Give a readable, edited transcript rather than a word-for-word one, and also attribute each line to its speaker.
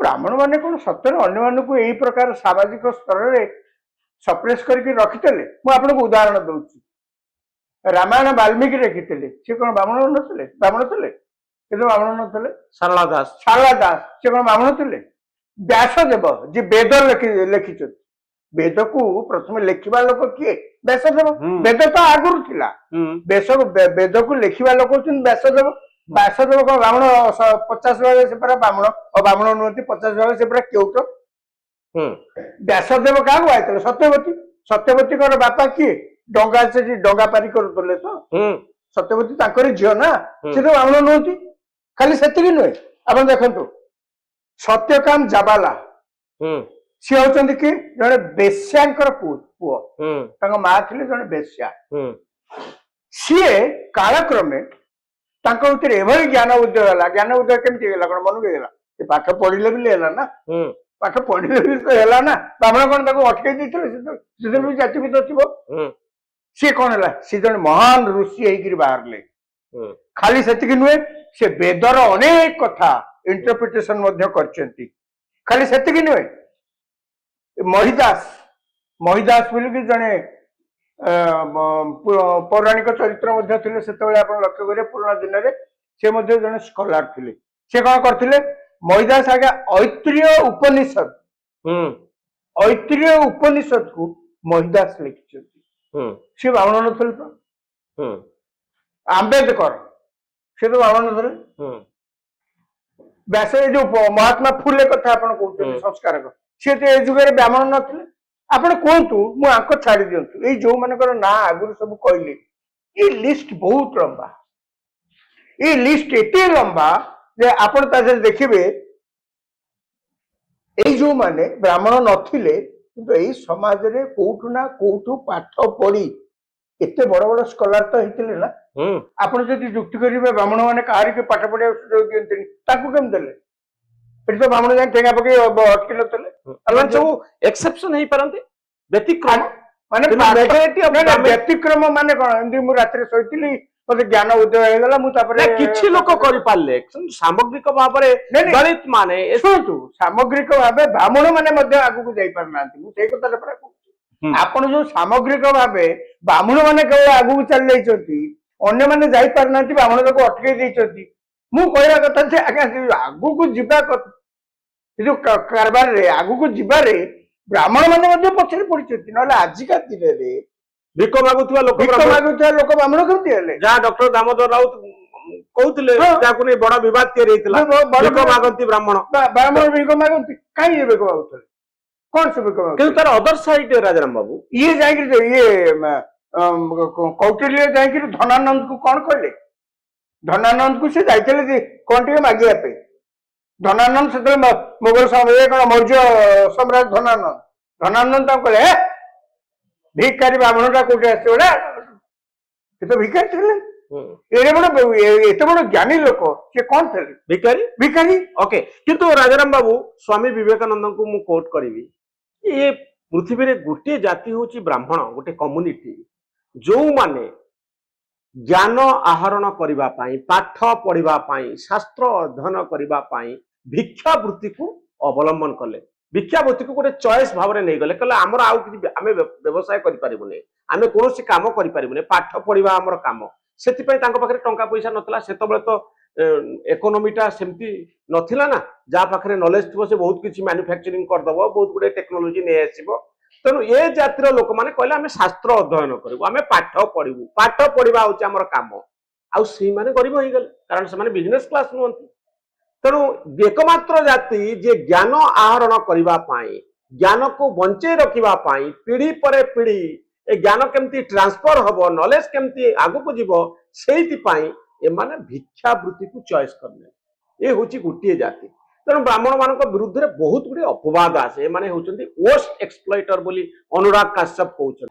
Speaker 1: ब्राह्मण माने कौन सत्य अन्य मानक यही प्रकार सामाजिक स्तर में सप्रेस करके रखिते मुझे उदाहरण दूसरी रामायण वाल्मीकि लिखिते सी कौन ब्राह्मण नथिले ब्राह्मण थे कि ब्राह्मण नथिले
Speaker 2: सारला दास
Speaker 1: सी कौन ब्राह्मण थे व्यासदेव जी वेद लिखिं वेद को प्रथम लिखा लोक किए व्यासदेव वेद तो आगुरी थिला वेद को लिखा लोक व्यासदेव व्यासदेव कौन ब्राह्मण 50 भाग से पूरा ब्राह्मण और ब्राह्मण नुहति 50 भाग से पूरा केउट व्यासदेव क्या आए सत्यवती सत्यवती कौन बापा किए डंगा से डंगा पारी करुले तो सत्यवती झील ना सी तो ब्राह्मण नुहति खाली से नुहे आप देखो सत्यकाम जाबाला सी होती कि जड़े बेश्यांकर पुओ माँ थी जड़े बेश्या सी कालक्रमे एभली ज्ञान उदय है ज्ञान उदय केमती कौन मन के गला पाठ पढ़ले भी ना पाठ पढ़ले भी तो है ना ब्राह्मण कौन अटकई देते भी जातिभेद थी सी कौन है सी जन महान ऋषि होकर बाहर खाली से नुहे से वेदर अनेक कथा इंटरप्रिटेशन खाली से नुहे महिदास महिदास बोलिकी जड़े पौराणिक चरित्र थे से लक्ष्य करेंगे पुराना दिन में से जड़े स्कॉलर थे से कौन करते महिदास आज्ञा ऐत्रीय उपनिषद को महिदास लिखि सी ब्राह्मण थे तो आंबेडकर से तो ब्राह्मण थे व्यास जो महात्मा फुले कथा आप संस्कार सी तो जुगे ब्राह्मण नथिले आपण कहतु मुझे छाड़ी दिंतु ये जो मानकर ना आगुरी सब कहले ये लिस्ट बहुत लंबा ये लिस्ट एते लंबा जे आपण देखिए ये जो माने ब्राह्मण नथिले किंतु यही समाज रे कोठु ना कोठु पाठ पढ़ी एते बड़ बड़ स्कॉलर तो होते ना आपण जदि जुक्ति करेंगे ब्राह्मण मैंने कहार के पाठ पढ़ा सुजोग दिखते केम देले तो ब्राह्मण जाए ठेगा पकड़ अटकी नथिले
Speaker 2: सब एक्सेप्शन हो पारंती व्यतिक्रम
Speaker 1: माने व्यतिक्रम माने कौन एमती मु रात्रि शोइतिली मते ज्ञान उदय हो गला मु तापरे
Speaker 2: किछि लोक करि पाले सामग्रिक भाव रे दलित माने
Speaker 1: सुनतु सामग्रिक भाव ब्राह्मण माने मध्ये आगु को जाई पार नांती मु सेई कथा रे आपण जो सामग्रिक भाव ब्राह्मण माने केवल आगु को चल जाइछंती अन्य माने जाई पार नांती ब्राह्मण को अटके देइछंती मु कहला कथा से आगु को जिबा जो कारबार रे आगु को जिबारे ब्राह्मण माने पछरे पड़िछंती नले आजिका दिन रे
Speaker 2: भिक मागुथुवा लोक
Speaker 1: ब्राह्मण केमती हेले
Speaker 2: जहाँ डॉक्टर दामोदर राउत कहउतले जाको नै बड़ा विवाद के रहितला भिक मागंती ब्राह्मण
Speaker 1: भिक मागंती काई भिक मागुथले कौन से भिक मागुथले
Speaker 2: किंतु तार अदर साइड राजाराम बाबू
Speaker 1: ये जाइके ये कौटिल्य जाइके धनानंद को कौन कहले धनानंद को से जाइतले कौन टिके मागिया पे धनानंद से मुगल समय कौन मौर्य सम्राट धनानंद धनानंद कहे भिकारी ब्राह्मण टा कौटे आस तो भिकारी थे एत बड़ ज्ञानी लोक सी कौन थे
Speaker 2: भिकारी
Speaker 1: भिकारी
Speaker 2: ओके किंतु राजाराम बाबू स्वामी विवेकानंद को मु कोट करी ये पृथ्वी रे गोटे जाति होची ब्राह्मण गोटे कम्युनिटी जो माने ज्ञान आहरण करिबा पाई पाठ पढ़िबा पाई शास्त्र अध्ययन करिबा पाई भिक्षावृत्ति को अवलंबन कले भिक्षावृत्ति को गोटे चॉइस भाव में नहीं गले कहले हमर आउ कि आमे व्यवसाय करि परिबुने आमे कोनोसी काम करि परिबुने पाठ पढ़िबा हमर काम सेति पई तांको पाखरे टंका पैसा नथला सेतबेले तो इकोनॉमीटा सेमती नथिला ना जा पाखरे नॉलेज थिबो से बहुत किछि मैन्युफैक्चरिंग कर दबो बहुत गुडे टेक्नोलॉजी नै आसीबो तेणु ये जातिर लोक मैंने कहले आमे शास्त्र अध्ययन करू आमे पाठ पढ़ू पाठ पढ़ा हूँ आम कम आउ से माने गरीब हो गले कारण से बिजनेस क्लास नुहति तेणु एकमात्र जाति जे ज्ञान आहरण करने ज्ञान को बंचे रखा पीढ़ी पर पीढ़ी ए ज्ञान केमती ट्रांसफर हम नॉलेज केमती आगु को जीव से भिक्षावृत्ति को चॉइस करने ये हूँ गोटे जाति तेणु ब्राह्मण मान विरुद्ध बहुत गुड़े अपवाद आसे माने होचंती वर्स्ट एक्सप्लॉइटर बोली अनुराग काश्यप कहउछन।